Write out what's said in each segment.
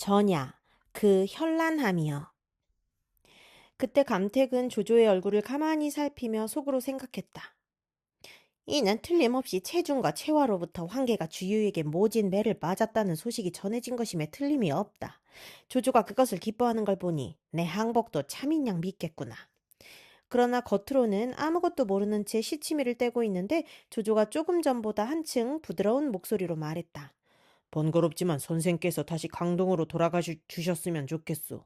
전야, 그 현란함이여. 그때 감택은 조조의 얼굴을 가만히 살피며 속으로 생각했다. 이는 틀림없이 체중과 체화로부터 황계가 주유에게 모진 매를 맞았다는 소식이 전해진 것임에 틀림이 없다. 조조가 그것을 기뻐하는 걸 보니 내 항복도 참인양 믿겠구나. 그러나 겉으로는 아무것도 모르는 채 시치미를 떼고 있는데 조조가 조금 전보다 한층 부드러운 목소리로 말했다. 번거롭지만 선생께서 다시 강동으로 주셨으면 좋겠소.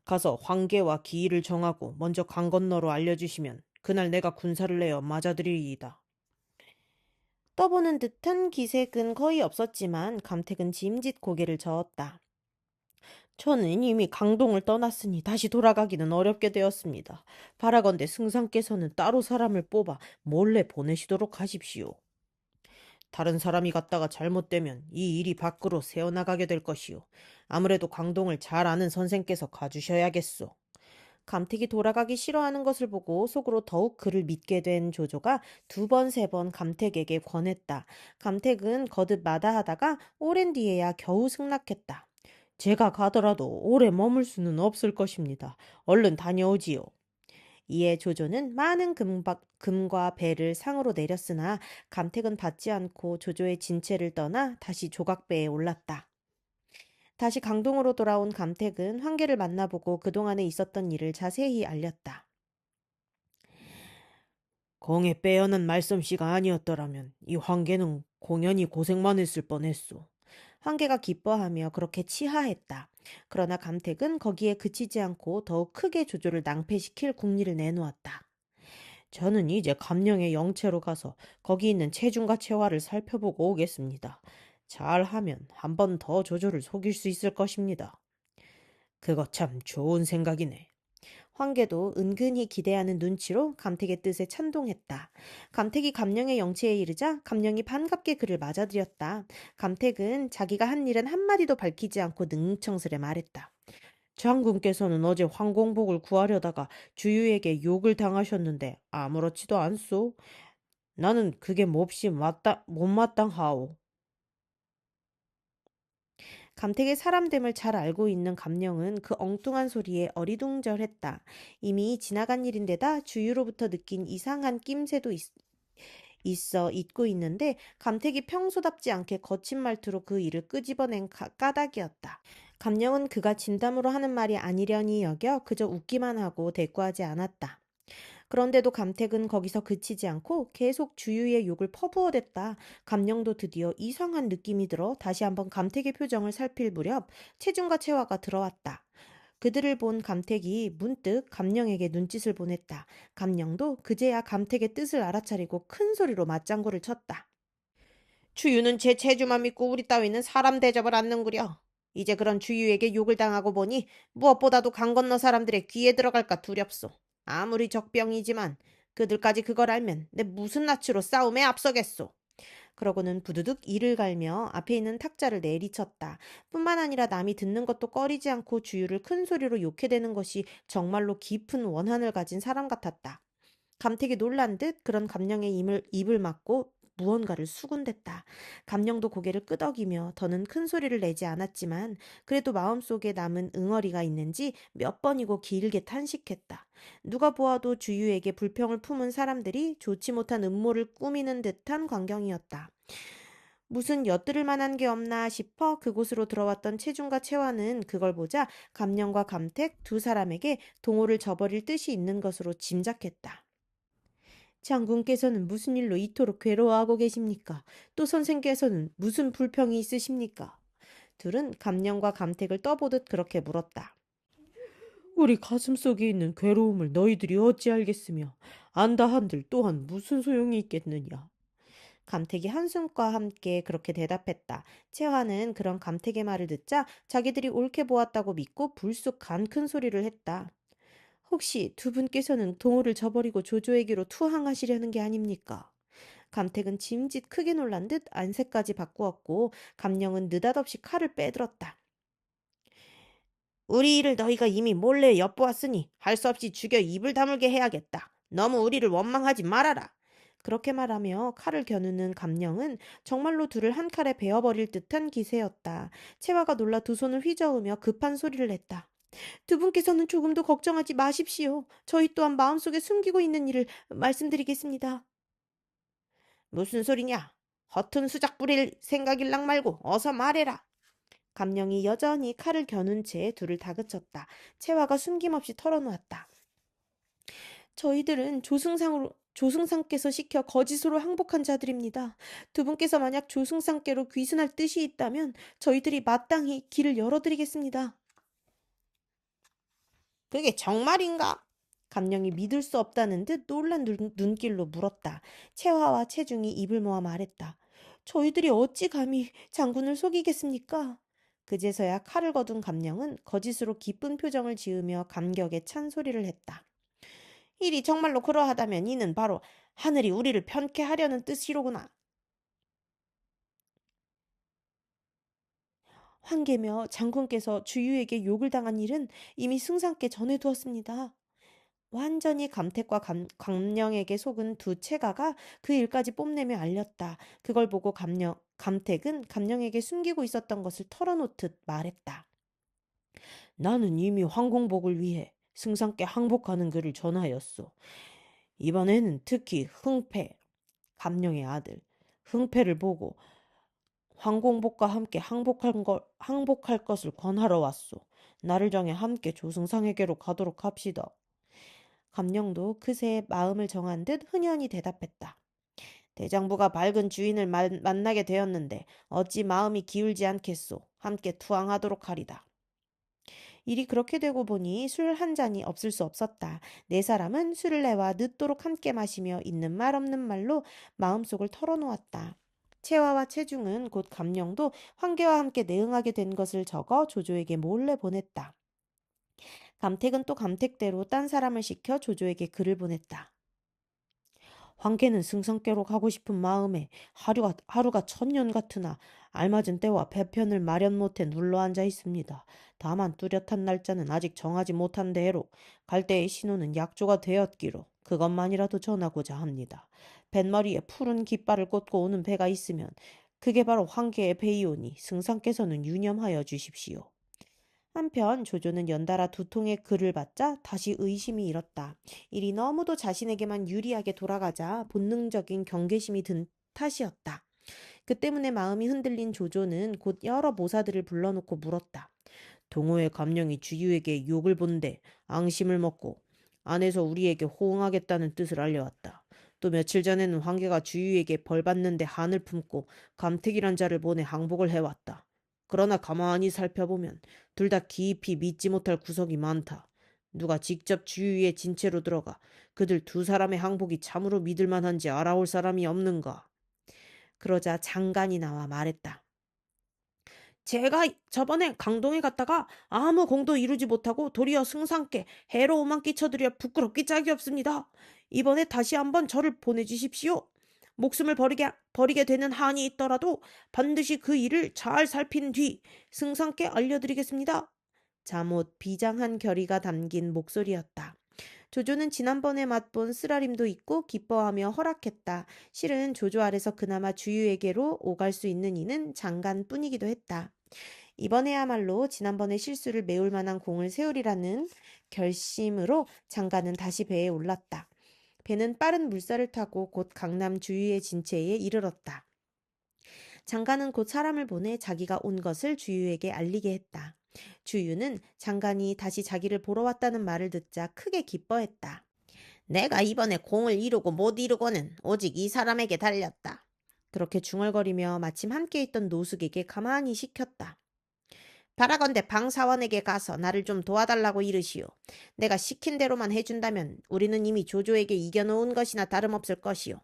가서 황계와 기일을 정하고 먼저 강 건너로 알려주시면 그날 내가 군사를 내어 맞아들이리이다. 떠보는 듯한 기색은 거의 없었지만 감택은 짐짓 고개를 저었다. 저는 이미 강동을 떠났으니 다시 돌아가기는 어렵게 되었습니다. 바라건대 승상께서는 따로 사람을 뽑아 몰래 보내시도록 하십시오. 다른 사람이 갔다가 잘못되면 이 일이 밖으로 새어나가게 될 것이오. 아무래도 강동을 잘 아는 선생께서 가주셔야겠소. 감택이 돌아가기 싫어하는 것을 보고 속으로 더욱 그를 믿게 된 조조가 두 번, 세 번 감택에게 권했다. 감택은 거듭 마다하다가 오랜 뒤에야 겨우 승낙했다. 제가 가더라도 오래 머물 수는 없을 것입니다. 얼른 다녀오지요. 이에 조조는 많은 금과 배를 상으로 내렸으나 감택은 받지 않고 조조의 진체를 떠나 다시 조각배에 올랐다. 다시 강동으로 돌아온 감택은 황계를 만나보고 그동안에 있었던 일을 자세히 알렸다. 공에 빼어난 말솜씨가 아니었더라면 이 황계는 공연히 고생만 했을 뻔했소. 황계가 기뻐하며 그렇게 치하했다. 그러나 감택은 거기에 그치지 않고 더욱 크게 조조를 낭패시킬 궁리를 내놓았다. 저는 이제 감령의 영체로 가서 거기 있는 체중과 체화를 살펴보고 오겠습니다. 잘하면 한 번 더 조조를 속일 수 있을 것입니다. 그거 참 좋은 생각이네. 황계도 은근히 기대하는 눈치로 감택의 뜻에 찬동했다. 감택이 감령의 영체에 이르자 감령이 반갑게 그를 맞아들였다. 감택은 자기가 한 일은 한마디도 밝히지 않고 능청스레 말했다. 장군께서는 어제 황공복을 구하려다가 주유에게 욕을 당하셨는데 아무렇지도 않소. 나는 그게 몹시 못마땅하오. 감택의 사람됨을 잘 알고 있는 감령은 그 엉뚱한 소리에 어리둥절했다. 이미 지나간 일인데다 주유로부터 느낀 이상한 낌새도 있어 잊고 있는데 감택이 평소답지 않게 거친 말투로 그 일을 끄집어낸 까닭이었다. 감령은 그가 진담으로 하는 말이 아니려니 여겨 그저 웃기만 하고 대꾸하지 않았다. 그런데도 감택은 거기서 그치지 않고 계속 주유의 욕을 퍼부어댔다. 감령도 드디어 이상한 느낌이 들어 다시 한번 감택의 표정을 살필 무렵 체중과 채화가 들어왔다. 그들을 본 감택이 문득 감령에게 눈짓을 보냈다. 감령도 그제야 감택의 뜻을 알아차리고 큰 소리로 맞장구를 쳤다. 주유는 제 체주만 믿고 우리 따위는 사람 대접을 않는구려. 이제 그런 주유에게 욕을 당하고 보니 무엇보다도 강 건너 사람들의 귀에 들어갈까 두렵소. 아무리 적병이지만 그들까지 그걸 알면 내 무슨 낯으로 싸움에 앞서겠소. 그러고는 부두둑 이를 갈며 앞에 있는 탁자를 내리쳤다. 뿐만 아니라 남이 듣는 것도 꺼리지 않고 주유를 큰 소리로 욕해대는 것이 정말로 깊은 원한을 가진 사람 같았다. 감택이 놀란 듯 그런 감령의 입을 막고 무언가를 수군댔다. 감령도 고개를 끄덕이며 더는 큰 소리를 내지 않았지만 그래도 마음속에 남은 응어리가 있는지 몇 번이고 길게 탄식했다. 누가 보아도 주유에게 불평을 품은 사람들이 좋지 못한 음모를 꾸미는 듯한 광경이었다. 무슨 엿들을 만한 게 없나 싶어 그곳으로 들어왔던 체중과 채화는 그걸 보자 감령과 감택 두 사람에게 동호를 저버릴 뜻이 있는 것으로 짐작했다. 장군께서는 무슨 일로 이토록 괴로워하고 계십니까? 또 선생께서는 무슨 불평이 있으십니까? 둘은 감령과 감택을 떠보듯 그렇게 물었다. 우리 가슴속에 있는 괴로움을 너희들이 어찌 알겠으며 안다 한들 또한 무슨 소용이 있겠느냐. 감택이 한숨과 함께 그렇게 대답했다. 채화는 그런 감택의 말을 듣자 자기들이 옳게 보았다고 믿고 불쑥 간 큰 소리를 했다. 혹시 두 분께서는 동호를 저버리고 조조에게로 투항하시려는 게 아닙니까? 감택은 짐짓 크게 놀란 듯 안색까지 바꾸었고 감령은 느닷없이 칼을 빼들었다. 우리 일을 너희가 이미 몰래 엿보았으니 할 수 없이 죽여 입을 다물게 해야겠다. 너무 우리를 원망하지 말아라. 그렇게 말하며 칼을 겨누는 감령은 정말로 둘을 한 칼에 베어버릴 듯한 기세였다. 채화가 놀라 두 손을 휘저으며 급한 소리를 냈다. 두 분께서는 조금도 걱정하지 마십시오. 저희 또한 마음속에 숨기고 있는 일을 말씀드리겠습니다. 무슨 소리냐? 허튼 수작 부릴 생각일랑 말고 어서 말해라. 감령이 여전히 칼을 겨눈 채 둘을 다그쳤다. 채화가 숨김없이 털어놓았다. 저희들은 조승상께서 시켜 거짓으로 항복한 자들입니다. 두 분께서 만약 조승상께로 귀순할 뜻이 있다면 저희들이 마땅히 길을 열어드리겠습니다. 그게 정말인가? 감령이 믿을 수 없다는 듯 놀란 눈길로 물었다. 채화와 채중이 입을 모아 말했다. 저희들이 어찌 감히 장군을 속이겠습니까? 그제서야 칼을 거둔 감령은 거짓으로 기쁜 표정을 지으며 감격에 찬 소리를 했다. 일이 정말로 그러하다면 이는 바로 하늘이 우리를 편케 하려는 뜻이로구나. 황계며 장군께서 주유에게 욕을 당한 일은 이미 승상께 전해두었습니다. 완전히 감택과 감령에게 속은 두 채가가 그 일까지 뽐내며 알렸다. 그걸 보고 감택은 감령에게 숨기고 있었던 것을 털어놓듯 말했다. 나는 이미 황공복을 위해 승상께 항복하는 글을 전하였소. 이번에는 특히 흥패, 감령의 아들 흥패를 보고 황공복과 함께 항복할 것을 권하러 왔소. 나를 정해 함께 조승상에게로 가도록 합시다. 감령도 그새 마음을 정한 듯 흔연히 대답했다. 대장부가 밝은 주인을 만나게 되었는데 어찌 마음이 기울지 않겠소. 함께 투항하도록 하리다. 일이 그렇게 되고 보니 술 한 잔이 없을 수 없었다. 네 사람은 술을 내와 늦도록 함께 마시며 있는 말 없는 말로 마음속을 털어놓았다. 채화와 채중은 곧 감령도 황계와 함께 내응하게 된 것을 적어 조조에게 몰래 보냈다. 감택은 또 감택대로 딴 사람을 시켜 조조에게 글을 보냈다. 황계는 승성께로 가고 싶은 마음에 하루가 천년 같으나 알맞은 때와 배편을 마련 못해 눌러앉아 있습니다. 다만 뚜렷한 날짜는 아직 정하지 못한 대로 갈 때의 신호는 약조가 되었기로 그것만이라도 전하고자 합니다. 뱃머리에 푸른 깃발을 꽂고 오는 배가 있으면 그게 바로 황계의 배이오니 승상께서는 유념하여 주십시오. 한편 조조는 연달아 두 통의 글을 받자 다시 의심이 일었다. 일이 너무도 자신에게만 유리하게 돌아가자 본능적인 경계심이 든 탓이었다. 그 때문에 마음이 흔들린 조조는 곧 여러 모사들을 불러놓고 물었다. 동호회 감령이 주유에게 욕을 본데 앙심을 먹고 안에서 우리에게 호응하겠다는 뜻을 알려왔다. 또 며칠 전에는 황계가 주유에게 벌받는데 한을 품고 감택이란 자를 보내 항복을 해왔다. 그러나 가만히 살펴보면 둘 다 깊이 믿지 못할 구석이 많다. 누가 직접 주유의 진체로 들어가 그들 두 사람의 항복이 참으로 믿을 만한지 알아올 사람이 없는가? 그러자 장관이 나와 말했다. 제가 저번에 강동에 갔다가 아무 공도 이루지 못하고 도리어 승상께 해로움만 끼쳐드려 부끄럽기 짝이 없습니다. 이번에 다시 한번 저를 보내주십시오. 목숨을 버리게 되는 한이 있더라도 반드시 그 일을 잘 살핀 뒤 승상께 알려드리겠습니다. 잠옷 비장한 결의가 담긴 목소리였다. 조조는 지난번에 맛본 쓰라림도 있고 기뻐하며 허락했다. 실은 조조 아래서 그나마 주유에게로 오갈 수 있는 이는 장관뿐이기도 했다. 이번에야말로 지난번의 실수를 메울 만한 공을 세우리라는 결심으로 장관은 다시 배에 올랐다. 배는 빠른 물살을 타고 곧 강남 주유의 진체에 이르렀다. 장관은 곧 사람을 보내 자기가 온 것을 주유에게 알리게 했다. 주유는 장관이 다시 자기를 보러 왔다는 말을 듣자 크게 기뻐했다. 내가 이번에 공을 이루고 못 이루고는 오직 이 사람에게 달렸다. 그렇게 중얼거리며 마침 함께 있던 노숙에게 가만히 시켰다. 바라건대 방사원에게 가서 나를 좀 도와달라고 이르시오. 내가 시킨 대로만 해준다면 우리는 이미 조조에게 이겨놓은 것이나 다름없을 것이오.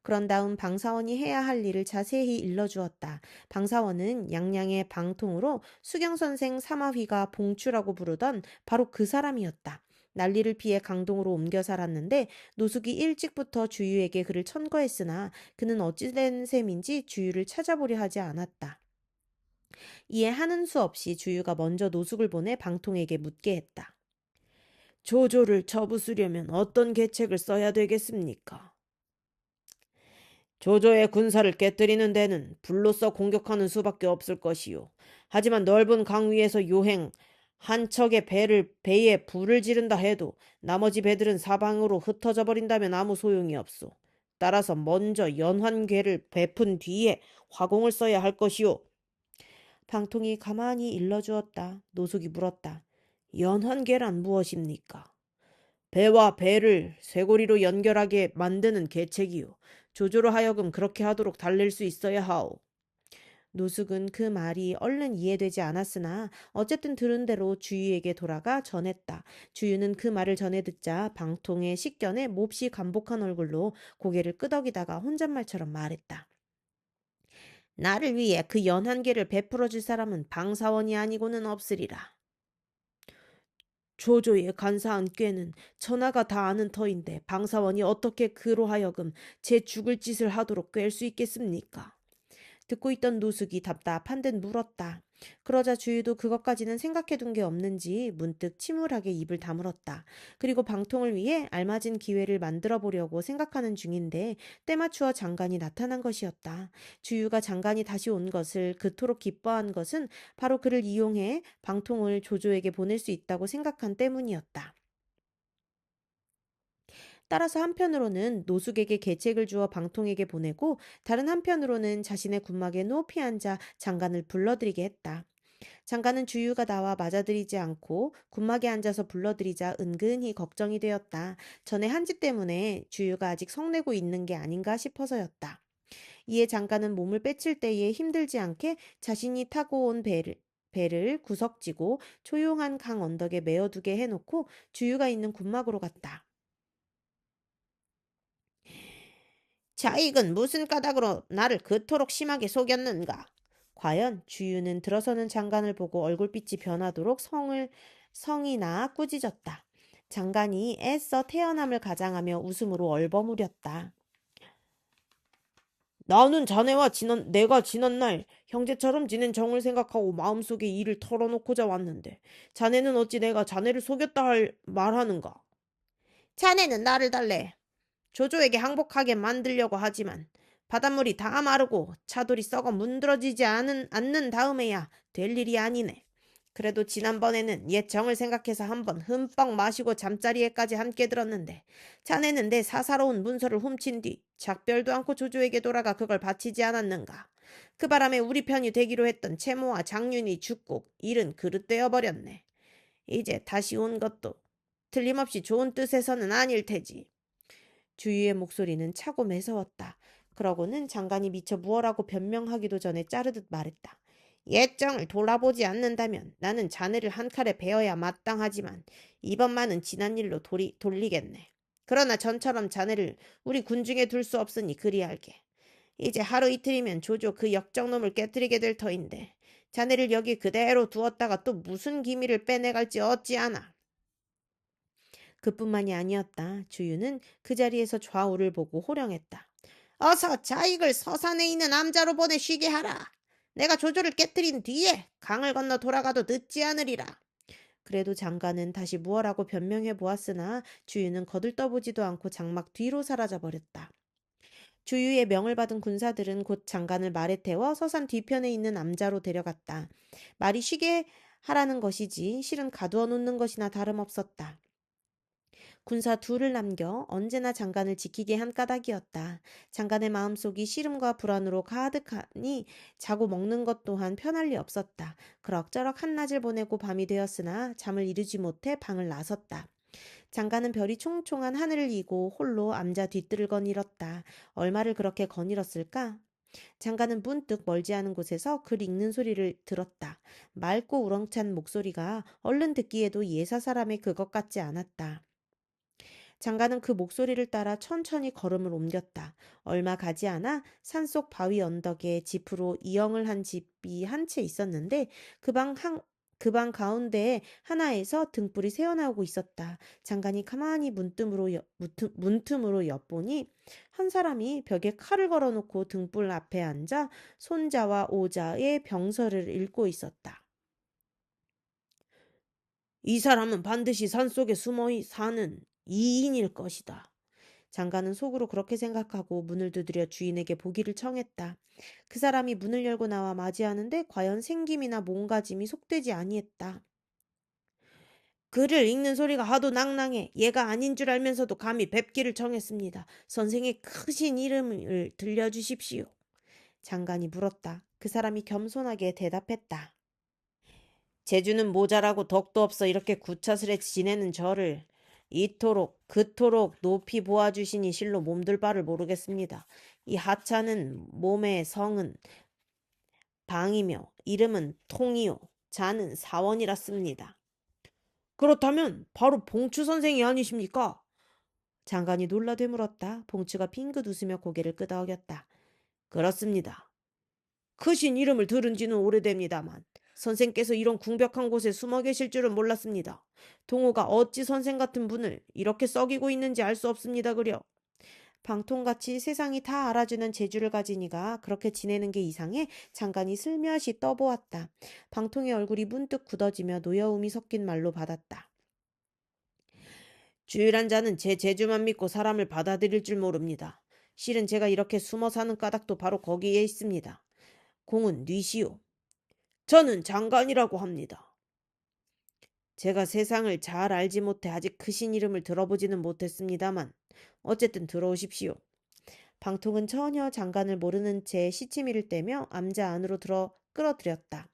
그런 다음 방사원이 해야 할 일을 자세히 일러주었다. 방사원은 양양의 방통으로 수경선생 사마휘가 봉추라고 부르던 바로 그 사람이었다. 난리를 피해 강동으로 옮겨 살았는데 노숙이 일찍부터 주유에게 그를 천거했으나 그는 어찌된 셈인지 주유를 찾아보려 하지 않았다. 이에 하는 수 없이 주유가 먼저 노숙을 보내 방통에게 묻게 했다. 조조를 처부수려면 어떤 계책을 써야 되겠습니까? 조조의 군사를 깨뜨리는 데는 불로써 공격하는 수밖에 없을 것이요. 하지만 넓은 강 위에서 요행 한 척의 배에 불을 지른다 해도 나머지 배들은 사방으로 흩어져 버린다면 아무 소용이 없소. 따라서 먼저 연환궤를 베푼 뒤에 화공을 써야 할 것이요. 방통이 가만히 일러주었다. 노숙이 물었다. 연환궤란 무엇입니까? 배와 배를 쇠고리로 연결하게 만드는 계책이요. 조조로 하여금 그렇게 하도록 달랠 수 있어야 하오. 노숙은 그 말이 얼른 이해되지 않았으나 어쨌든 들은 대로 주유에게 돌아가 전했다. 주유는 그 말을 전해 듣자 방통의 식견에 몹시 감복한 얼굴로 고개를 끄덕이다가 혼잣말처럼 말했다. 나를 위해 그 연한계를 베풀어 줄 사람은 방사원이 아니고는 없으리라. 조조의 간사한 꾀는 천하가 다 아는 터인데 방사원이 어떻게 그로 하여금 제 죽을 짓을 하도록 꿰을 수 있겠습니까? 듣고 있던 노숙이 답답한 듯 물었다. 그러자 주유도 그것까지는 생각해둔 게 없는지 문득 침울하게 입을 다물었다. 그리고 방통을 위해 알맞은 기회를 만들어 보려고 생각하는 중인데 때맞추어 장관이 나타난 것이었다. 주유가 장관이 다시 온 것을 그토록 기뻐한 것은 바로 그를 이용해 방통을 조조에게 보낼 수 있다고 생각한 때문이었다. 따라서 한편으로는 노숙에게 계책을 주어 방통에게 보내고 다른 한편으로는 자신의 군막에 높이 앉아 장관을 불러들이게 했다. 장관은 주유가 나와 맞아들이지 않고 군막에 앉아서 불러들이자 은근히 걱정이 되었다. 전에 한 짓 때문에 주유가 아직 성내고 있는 게 아닌가 싶어서였다. 이에 장관은 몸을 빼칠 때에 힘들지 않게 자신이 타고 온 배를 구석지고 조용한 강 언덕에 메어두게 해놓고 주유가 있는 군막으로 갔다. 자익은 무슨 까닭으로 나를 그토록 심하게 속였는가? 과연 주유는 들어서는 장관을 보고 얼굴빛이 변하도록 성이나 꾸짖었다. 장관이 애써 태어남을 가장하며 웃음으로 얼버무렸다. 나는 내가 지난날 형제처럼 지낸 정을 생각하고 마음속에 일을 털어놓고자 왔는데 자네는 어찌 내가 자네를 속였다 할 말하는가? 자네는 나를 달래 조조에게 항복하게 만들려고 하지만 바닷물이 다 마르고 차돌이 썩어 문드러지지 않는 다음에야 될 일이 아니네. 그래도 지난번에는 옛 정을 생각해서 한번 흠뻑 마시고 잠자리에까지 함께 들었는데 자네는 내 사사로운 문서를 훔친 뒤 작별도 않고 조조에게 돌아가 그걸 바치지 않았는가. 그 바람에 우리 편이 되기로 했던 채모와 장윤이 죽고 일은 그릇되어 버렸네. 이제 다시 온 것도 틀림없이 좋은 뜻에서는 아닐 테지. 주위의 목소리는 차고 매서웠다. 그러고는 장관이 미처 무엇라고 변명하기도 전에 자르듯 말했다. 옛정을 돌아보지 않는다면 나는 자네를 한 칼에 베어야 마땅하지만 이번만은 지난 일로 돌리겠네. 그러나 전처럼 자네를 우리 군중에 둘 수 없으니 그리할게. 이제 하루 이틀이면 조조 그 역정놈을 깨뜨리게 될 터인데 자네를 여기 그대로 두었다가 또 무슨 기밀을 빼내갈지 어찌하나. 그뿐만이 아니었다. 주유는 그 자리에서 좌우를 보고 호령했다. 어서 자익을 서산에 있는 남자로 보내 쉬게 하라. 내가 조조를 깨뜨린 뒤에 강을 건너 돌아가도 늦지 않으리라. 그래도 장관은 다시 무엇라고 변명해 보았으나 주유는 거들떠보지도 않고 장막 뒤로 사라져 버렸다. 주유의 명을 받은 군사들은 곧 장관을 말에 태워 서산 뒤편에 있는 남자로 데려갔다. 말이 쉬게 하라는 것이지 실은 가두어 놓는 것이나 다름없었다. 군사 둘을 남겨 언제나 장관을 지키게 한 까닭이었다. 장관의 마음속이 시름과 불안으로 가득하니 자고 먹는 것 또한 편할 리 없었다. 그럭저럭 한낮을 보내고 밤이 되었으나 잠을 이루지 못해 방을 나섰다. 장관은 별이 총총한 하늘을 이고 홀로 암자 뒤뜰을 거닐었다. 얼마를 그렇게 거닐었을까? 장관은 문득 멀지 않은 곳에서 글 읽는 소리를 들었다. 맑고 우렁찬 목소리가 얼른 듣기에도 예사 사람의 그것 같지 않았다. 장관은 그 목소리를 따라 천천히 걸음을 옮겼다. 얼마 가지 않아 산속 바위 언덕에 지프로 이영을 한 집이 한 채 있었는데 그 방 가운데에 하나에서 등불이 새어나오고 있었다. 장관이 가만히 문틈으로 엿보니 한 사람이 벽에 칼을 걸어놓고 등불 앞에 앉아 손자와 오자의 병서를 읽고 있었다. 이 사람은 반드시 산속에 숨어 사는 이인일 것이다. 장관은 속으로 그렇게 생각하고 문을 두드려 주인에게 보기를 청했다. 그 사람이 문을 열고 나와 맞이하는데 과연 생김이나 몸가짐이 속되지 아니했다. 글을 읽는 소리가 하도 낭낭해 얘가 아닌 줄 알면서도 감히 뵙기를 청했습니다. 선생의 크신 이름을 들려주십시오. 장관이 물었다. 그 사람이 겸손하게 대답했다. 재주는 모자라고 덕도 없어 이렇게 구차스레 지내는 저를 이토록 그토록 높이 보아주시니 실로 몸둘 바를 모르겠습니다. 이 하찮은 몸의 성은 방이며 이름은 통이요 자는 사원이랐습니다. 그렇다면 바로 봉추 선생이 아니십니까? 장관이 놀라 되물었다. 봉추가 빙긋 웃으며 고개를 끄덕였다. 그렇습니다. 크신 이름을 들은 지는 오래됩니다만 선생께서 이런 궁벽한 곳에 숨어 계실 줄은 몰랐습니다. 동호가 어찌 선생 같은 분을 이렇게 썩이고 있는지 알 수 없습니다 그려. 방통같이 세상이 다 알아주는 재주를 가진 이가 그렇게 지내는 게 이상해 장관이 슬며시 떠보았다. 방통의 얼굴이 문득 굳어지며 노여움이 섞인 말로 받았다. 주일한 자는 제 재주만 믿고 사람을 받아들일 줄 모릅니다. 실은 제가 이렇게 숨어 사는 까닭도 바로 거기에 있습니다. 공은 뉘시오. 저는 장관이라고 합니다. 제가 세상을 잘 알지 못해 아직 크신 이름을 들어보지는 못했습니다만 어쨌든 들어오십시오. 방통은 전혀 장관을 모르는 채 시치미를 떼며 암자 안으로 들어 끌어들였다.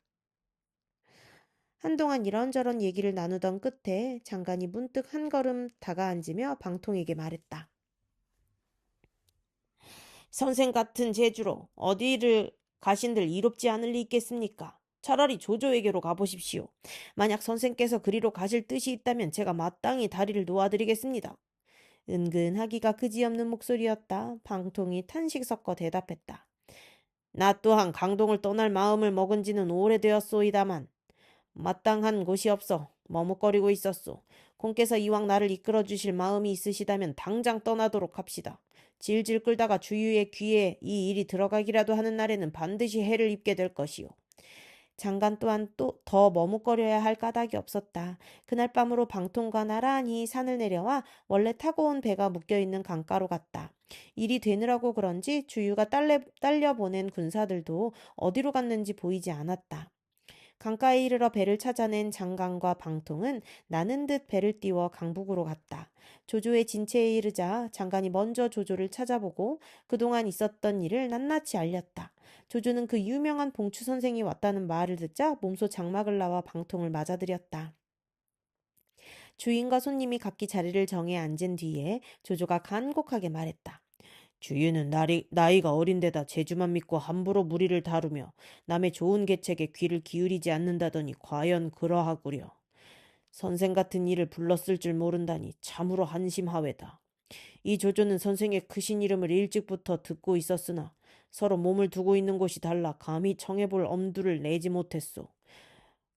한동안 이런저런 얘기를 나누던 끝에 장관이 문득 한 걸음 다가앉으며 방통에게 말했다. 선생 같은 재주로 어디를 가신들 이롭지 않을 리 있겠습니까? 차라리 조조에게로 가보십시오. 만약 선생께서 그리로 가실 뜻이 있다면 제가 마땅히 다리를 놓아드리겠습니다. 은근하기가 그지없는 목소리였다. 방통이 탄식 섞어 대답했다. 나 또한 강동을 떠날 마음을 먹은 지는 오래되었소이다만 마땅한 곳이 없어 머뭇거리고 있었소. 공께서 이왕 나를 이끌어 주실 마음이 있으시다면 당장 떠나도록 합시다. 질질 끌다가 주유의 귀에 이 일이 들어가기라도 하는 날에는 반드시 해를 입게 될 것이오. 장관 또한 또 더 머뭇거려야 할 까닭이 없었다. 그날 밤으로 방통과 나란히 산을 내려와 원래 타고 온 배가 묶여있는 강가로 갔다. 일이 되느라고 그런지 주유가 딸려 보낸 군사들도 어디로 갔는지 보이지 않았다. 강가에 이르러 배를 찾아낸 장관과 방통은 나는 듯 배를 띄워 강북으로 갔다. 조조의 진체에 이르자 장관이 먼저 조조를 찾아보고 그동안 있었던 일을 낱낱이 알렸다. 조조는 그 유명한 봉추 선생이 왔다는 말을 듣자 몸소 장막을 나와 방통을 맞아들였다. 주인과 손님이 각기 자리를 정해 앉은 뒤에 조조가 간곡하게 말했다. 주유는 나이가 어린데다 재주만 믿고 함부로 무리를 다루며 남의 좋은 계책에 귀를 기울이지 않는다더니 과연 그러하구려. 선생 같은 이를 불렀을 줄 모른다니 참으로 한심하외다. 이 조조는 선생의 크신 이름을 일찍부터 듣고 있었으나 서로 몸을 두고 있는 곳이 달라 감히 청해볼 엄두를 내지 못했소.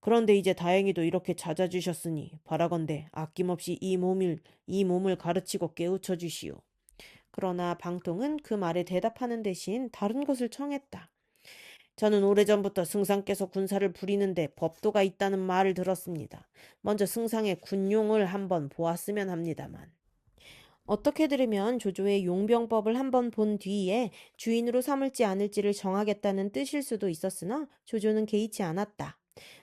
그런데 이제 다행히도 이렇게 찾아주셨으니 바라건대 아낌없이 이 몸을 가르치고 깨우쳐 주시오. 그러나 방통은 그 말에 대답하는 대신 다른 것을 청했다. 저는 오래전부터 승상께서 군사를 부리는데 법도가 있다는 말을 들었습니다. 먼저 승상의 군용을 한번 보았으면 합니다만. 어떻게 들으면 조조의 용병법을 한번 본 뒤에 주인으로 삼을지 않을지를 정하겠다는 뜻일 수도 있었으나 조조는 개의치 않았다.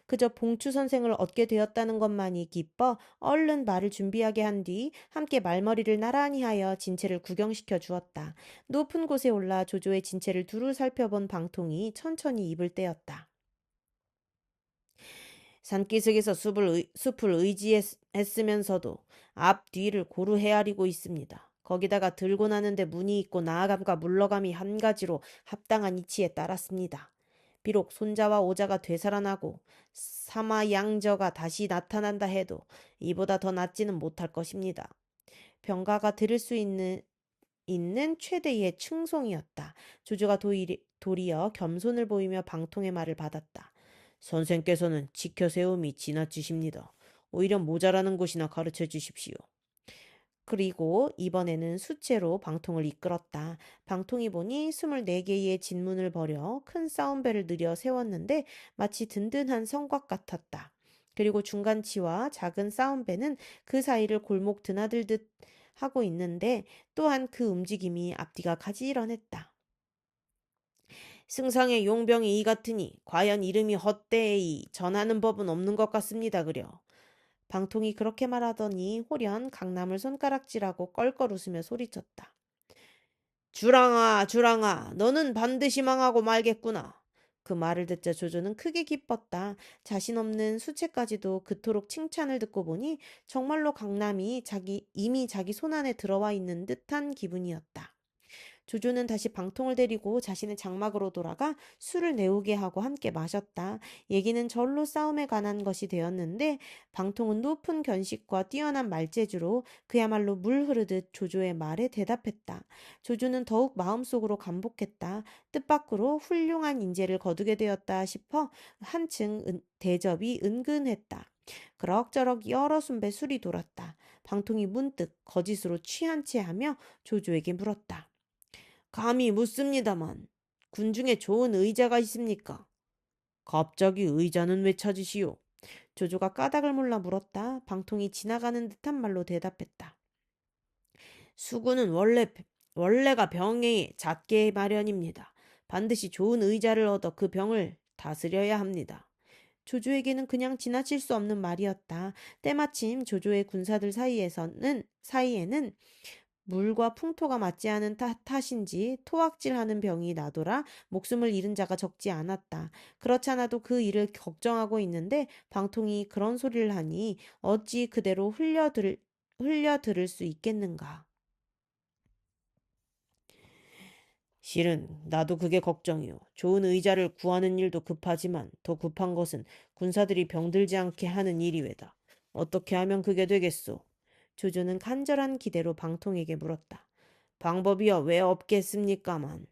그저 봉추 선생을 얻게 되었다는 것만이 기뻐 얼른 말을 준비하게 한 뒤 함께 말머리를 나란히 하여 진체를 구경시켜 주었다. 높은 곳에 올라 조조의 진체를 두루 살펴본 방통이 천천히 입을 떼었다. 산기슭에서 숲을 의지했으면서도 앞 뒤를 고루 헤아리고 있습니다. 거기다가 들고 나는데 문이 있고 나아감과 물러감이 한 가지로 합당한 이치에 따랐습니다. 비록 손자와 오자가 되살아나고 사마양저가 다시 나타난다 해도 이보다 더 낫지는 못할 것입니다. 병가가 들을 수 있는 최대의 층송이었다. 조조가 도리어 겸손을 보이며 방통의 말을 받았다. 선생께서는 지켜 세움이 지나치십니다. 오히려 모자라는 곳이나 가르쳐 주십시오. 그리고 이번에는 수채로 방통을 이끌었다. 방통이 보니 24개의 진문을 벌여 큰 싸움배를 느려 세웠는데 마치 든든한 성곽 같았다. 그리고 중간치와 작은 싸움배는 그 사이를 골목 드나들듯 하고 있는데 또한 그 움직임이 앞뒤가 가지런했다. 승상의 용병이 이 같으니 과연 이름이 헛되이 전하는 법은 없는 것 같습니다 그려. 방통이 그렇게 말하더니 홀연 강남을 손가락질하고 껄껄 웃으며 소리쳤다. 주랑아, 주랑아, 너는 반드시 망하고 말겠구나. 그 말을 듣자 조조는 크게 기뻤다. 자신 없는 수채까지도 그토록 칭찬을 듣고 보니 정말로 강남이 이미 자기 손안에 들어와 있는 듯한 기분이었다. 조조는 다시 방통을 데리고 자신의 장막으로 돌아가 술을 내오게 하고 함께 마셨다. 얘기는 절로 싸움에 관한 것이 되었는데 방통은 높은 견식과 뛰어난 말재주로 그야말로 물 흐르듯 조조의 말에 대답했다. 조조는 더욱 마음속으로 감복했다. 뜻밖으로 훌륭한 인재를 거두게 되었다 싶어 한층 대접이 은근했다. 그럭저럭 여러 순배 술이 돌았다. 방통이 문득 거짓으로 취한 채 하며 조조에게 물었다. 감히 묻습니다만 군중에 좋은 의자가 있습니까? 갑자기 의자는 왜 찾으시오? 조조가 까닭을 몰라 물었다. 방통이 지나가는 듯한 말로 대답했다. 수군은 원래가 병에 잦게 마련입니다. 반드시 좋은 의자를 얻어 그 병을 다스려야 합니다. 조조에게는 그냥 지나칠 수 없는 말이었다. 때마침 조조의 군사들 사이에는 물과 풍토가 맞지 않은 탓인지 토악질하는 병이 나돌아 목숨을 잃은 자가 적지 않았다. 그렇잖아도 그 일을 걱정하고 있는데 방통이 그런 소리를 하니 어찌 그대로 흘려들을 수 있겠는가. 실은 나도 그게 걱정이오. 좋은 의자를 구하는 일도 급하지만 더 급한 것은 군사들이 병들지 않게 하는 일이외다. 어떻게 하면 그게 되겠소? 조조는 간절한 기대로 방통에게 물었다. 방법이여 왜 없겠습니까만.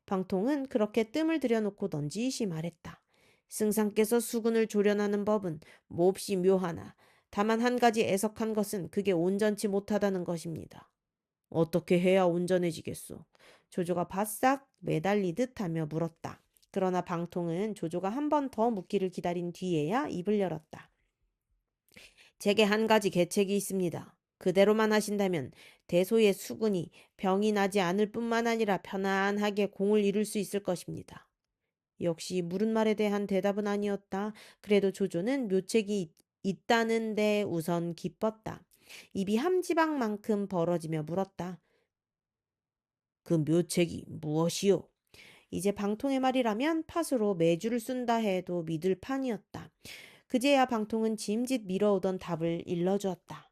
방통은 그렇게 뜸을 들여놓고 넌지시 말했다. 승상께서 수군을 조련하는 법은 몹시 묘하나 다만 한 가지 애석한 것은 그게 온전치 못하다는 것입니다. 어떻게 해야 온전해지겠소? 조조가 바싹 매달리듯 하며 물었다. 그러나 방통은 조조가 한 번 더 묻기를 기다린 뒤에야 입을 열었다. 제게 한 가지 계책이 있습니다. 그대로만 하신다면 대소의 수군이 병이 나지 않을 뿐만 아니라 편안하게 공을 이룰 수 있을 것입니다. 역시 물은 말에 대한 대답은 아니었다. 그래도 조조는 묘책이 있다는데 우선 기뻤다. 입이 함지방만큼 벌어지며 물었다. 그 묘책이 무엇이요? 이제 방통의 말이라면 팥으로 매주를 쓴다 해도 믿을 판이었다. 그제야 방통은 짐짓 미뤄오던 답을 일러주었다.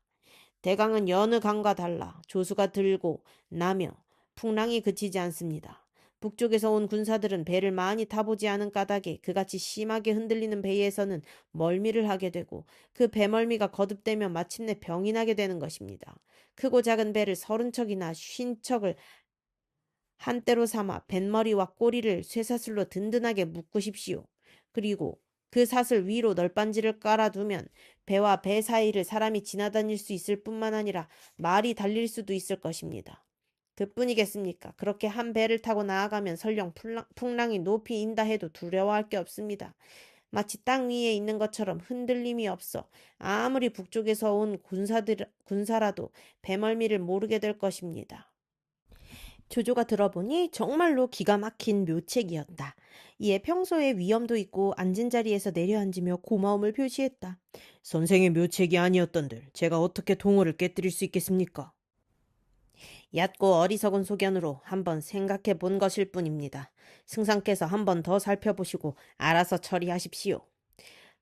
대강은 여느 강과 달라 조수가 들고 나며 풍랑이 그치지 않습니다. 북쪽에서 온 군사들은 배를 많이 타보지 않은 까닭에 그같이 심하게 흔들리는 배에서는 멀미를 하게 되고 그 배멀미가 거듭되면 마침내 병이 나게 되는 것입니다. 크고 작은 배를 30척이나 50척을 한때로 삼아 뱃머리와 꼬리를 쇠사슬로 든든하게 묶으십시오. 그리고 그 사슬 위로 널빤지를 깔아두면 배와 배 사이를 사람이 지나다닐 수 있을 뿐만 아니라 말이 달릴 수도 있을 것입니다. 그뿐이겠습니까? 그렇게 한 배를 타고 나아가면 설령 풍랑이 높이 인다 해도 두려워할 게 없습니다. 마치 땅 위에 있는 것처럼 흔들림이 없어 아무리 북쪽에서 온 군사라도 배멀미를 모르게 될 것입니다. 조조가 들어보니 정말로 기가 막힌 묘책이었다. 이에 평소에 위엄도 있고 앉은 자리에서 내려앉으며 고마움을 표시했다. 선생의 묘책이 아니었던들 제가 어떻게 동호를 깨뜨릴 수 있겠습니까? 얕고 어리석은 소견으로 한번 생각해 본 것일 뿐입니다. 승상께서 한 번 더 살펴보시고 알아서 처리하십시오.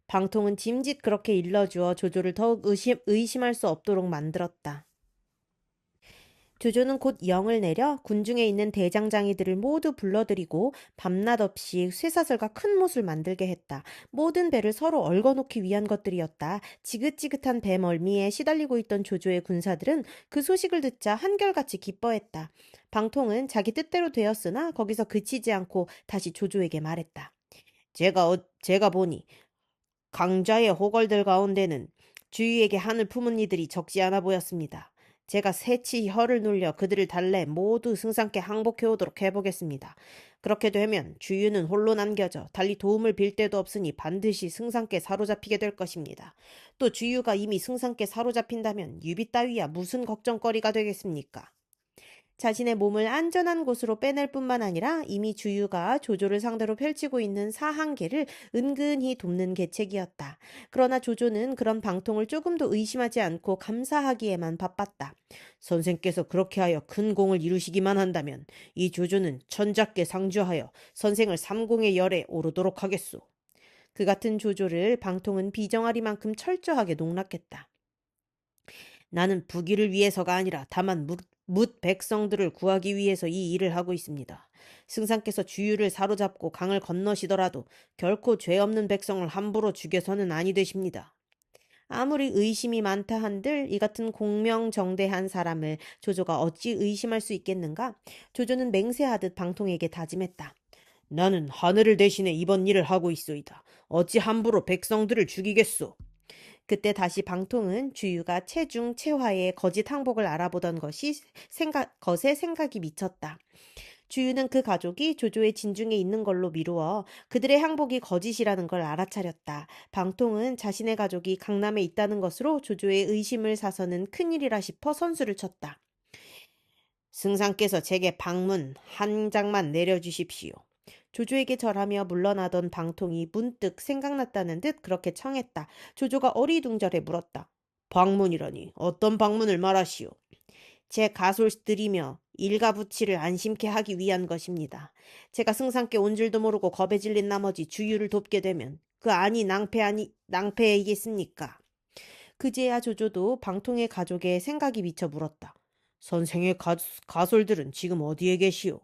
방통은 짐짓 그렇게 일러주어 조조를 더욱 의심할 수 없도록 만들었다. 조조는 곧 영을 내려 군중에 있는 대장장이들을 모두 불러들이고 밤낮 없이 쇠사슬과 큰 못을 만들게 했다. 모든 배를 서로 얽어놓기 위한 것들이었다. 지긋지긋한 배 멀미에 시달리고 있던 조조의 군사들은 그 소식을 듣자 한결같이 기뻐했다. 방통은 자기 뜻대로 되었으나 거기서 그치지 않고 다시 조조에게 말했다. 제가 보니 강자의 호걸들 가운데는 주위에게 한을 품은 이들이 적지 않아 보였습니다. 제가 새치 혀를 눌려 그들을 달래 모두 승상께 항복해 오도록 해보겠습니다. 그렇게 되면 주유는 홀로 남겨져 달리 도움을 빌 데도 없으니 반드시 승상께 사로잡히게 될 것입니다. 또 주유가 이미 승상께 사로잡힌다면 유비 따위야 무슨 걱정거리가 되겠습니까? 자신의 몸을 안전한 곳으로 빼낼 뿐만 아니라 이미 주유가 조조를 상대로 펼치고 있는 사한계를 은근히 돕는 계책이었다. 그러나 조조는 그런 방통을 조금도 의심하지 않고 감사하기에만 바빴다. 선생께서 그렇게 하여 큰 공을 이루시기만 한다면 이 조조는 천자께 상주하여 선생을 삼공의 열에 오르도록 하겠소. 그 같은 조조를 방통은 비정아리만큼 철저하게 농락했다. 나는 부귀를 위해서가 아니라 다만 뭇 백성들을 구하기 위해서 이 일을 하고 있습니다. 승상께서 주유를 사로잡고 강을 건너시더라도 결코 죄 없는 백성을 함부로 죽여서는 아니 되십니다. 아무리 의심이 많다 한들 이 같은 공명정대한 사람을 조조가 어찌 의심할 수 있겠는가? 조조는 맹세하듯 방통에게 다짐했다. 나는 하늘을 대신해 이번 일을 하고 있소이다. 어찌 함부로 백성들을 죽이겠소? 그때 다시 방통은 주유가 체중 체화의 거짓 항복을 알아보던 것에 생각이 미쳤다. 주유는 그 가족이 조조의 진중에 있는 걸로 미루어 그들의 항복이 거짓이라는 걸 알아차렸다. 방통은 자신의 가족이 강남에 있다는 것으로 조조의 의심을 사서는 큰일이라 싶어 선수를 쳤다. 승상께서 제게 방문 한 장만 내려주십시오. 조조에게 절하며 물러나던 방통이 문득 생각났다는 듯 그렇게 청했다. 조조가 어리둥절해 물었다. 방문이라니 어떤 방문을 말하시오? 제 가솔들이며 일가부치를 안심케 하기 위한 것입니다. 제가 승상께 온 줄도 모르고 겁에 질린 나머지 주유를 돕게 되면 그 안이 낭패이겠습니까? 그제야 조조도 방통의 가족의 생각이 미쳐 물었다. 선생의 가솔들은 지금 어디에 계시오?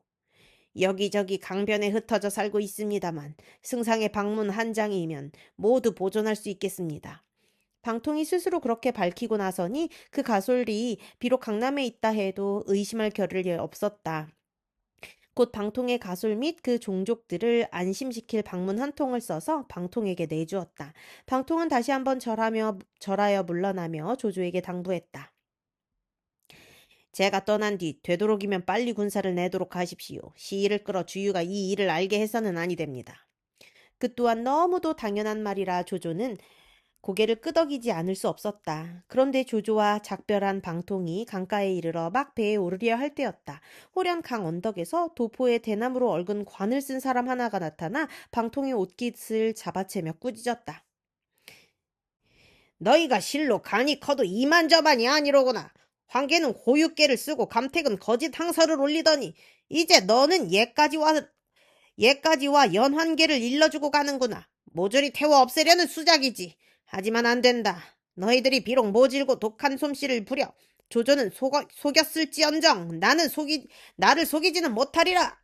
여기저기 강변에 흩어져 살고 있습니다만 승상의 방문 한 장이면 모두 보존할 수 있겠습니다. 방통이 스스로 그렇게 밝히고 나서니 그 가솔이 비록 강남에 있다 해도 의심할 겨를이 없었다. 곧 방통의 가솔 및 그 종족들을 안심시킬 방문 한 통을 써서 방통에게 내주었다. 방통은 다시 한번 절하여 물러나며 조조에게 당부했다. 제가 떠난 뒤 되도록이면 빨리 군사를 내도록 하십시오. 시일을 끌어 주유가 이 일을 알게 해서는 아니 됩니다. 그 또한 너무도 당연한 말이라 조조는 고개를 끄덕이지 않을 수 없었다. 그런데 조조와 작별한 방통이 강가에 이르러 막 배에 오르려 할 때였다. 호련 강 언덕에서 도포에 대나무로 얽은 관을 쓴 사람 하나가 나타나 방통의 옷깃을 잡아채며 꾸짖었다. 너희가 실로 간이 커도 이만저만이 아니로구나. 황계는 호육계를 쓰고 감택은 거짓 항서를 올리더니 이제 너는 얘까지와 연환계를 일러주고 가는구나. 모조리 태워 없애려는 수작이지. 하지만 안 된다. 너희들이 비록 모질고 독한 솜씨를 부려 조조는 속였을지언정 나를 속이지는 못하리라.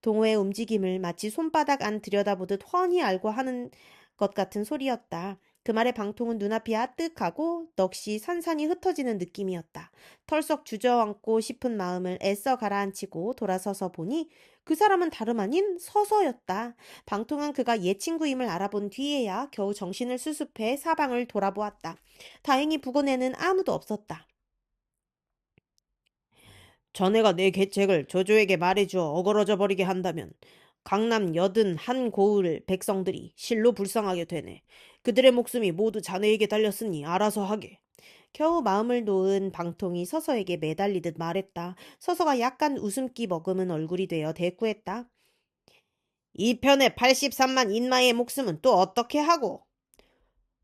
동호의 움직임을 마치 손바닥 안 들여다보듯 훤히 알고 하는 것 같은 소리였다. 그 말에 방통은 눈앞이 아뜩하고 넋이 산산이 흩어지는 느낌이었다. 털썩 주저앉고 싶은 마음을 애써 가라앉히고 돌아서서 보니 그 사람은 다름 아닌 서서였다. 방통은 그가 옛 친구임을 알아본 뒤에야 겨우 정신을 수습해 사방을 돌아보았다. 다행히 부근에는 아무도 없었다. 자네가 내 계책을 조조에게 말해주어 어그러져 버리게 한다면 강남 81고을 백성들이 실로 불쌍하게 되네. 그들의 목숨이 모두 자네에게 달렸으니 알아서 하게. 겨우 마음을 놓은 방통이 서서에게 매달리듯 말했다. 서서가 약간 웃음기 머금은 얼굴이 되어 대꾸했다. 이 편의 83만 인마의 목숨은 또 어떻게 하고?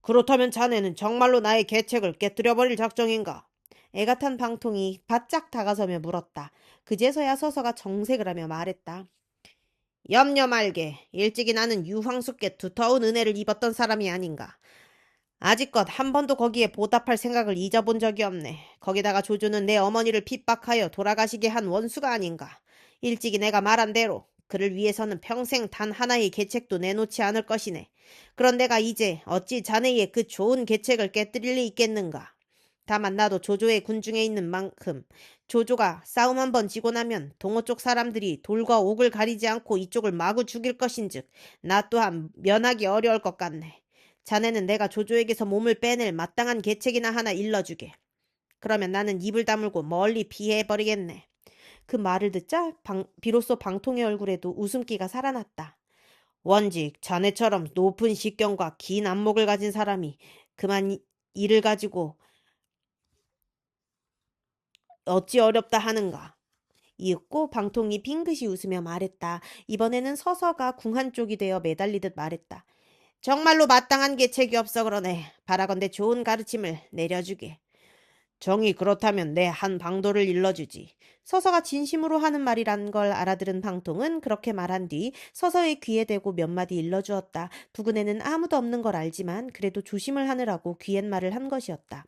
그렇다면 자네는 정말로 나의 계책을 깨뜨려버릴 작정인가? 애가 탄 방통이 바짝 다가서며 물었다. 그제서야 서서가 정색을 하며 말했다. 염려 말게. 일찍이 나는 유황숙께 두터운 은혜를 입었던 사람이 아닌가. 아직껏 한 번도 거기에 보답할 생각을 잊어본 적이 없네. 거기다가 조조는 내 어머니를 핍박하여 돌아가시게 한 원수가 아닌가. 일찍이 내가 말한 대로 그를 위해서는 평생 단 하나의 계책도 내놓지 않을 것이네. 그런 내가 이제 어찌 자네의 그 좋은 계책을 깨뜨릴 리 있겠는가. 다만 나도 조조의 군중에 있는 만큼 조조가 싸움 한번 지고 나면 동호 쪽 사람들이 돌과 옥을 가리지 않고 이쪽을 마구 죽일 것인즉 나 또한 면하기 어려울 것 같네. 자네는 내가 조조에게서 몸을 빼낼 마땅한 계책이나 하나 일러주게. 그러면 나는 입을 다물고 멀리 피해버리겠네. 그 말을 듣자 비로소 방통의 얼굴에도 웃음기가 살아났다. 원직 자네처럼 높은 식견과 긴 안목을 가진 사람이 그만 일을 가지고 어찌 어렵다 하는가. 이윽고 방통이 빙긋이 웃으며 말했다. 이번에는 서서가 궁한 쪽이 되어 매달리듯 말했다. 정말로 마땅한 계책이 없어 그러네. 바라건대 좋은 가르침을 내려주게. 정이 그렇다면 내 한 방도를 일러주지. 서서가 진심으로 하는 말이란 걸 알아들은 방통은 그렇게 말한 뒤 서서의 귀에 대고 몇 마디 일러주었다. 부근에는 아무도 없는 걸 알지만 그래도 조심을 하느라고 귀옛말을 한 것이었다.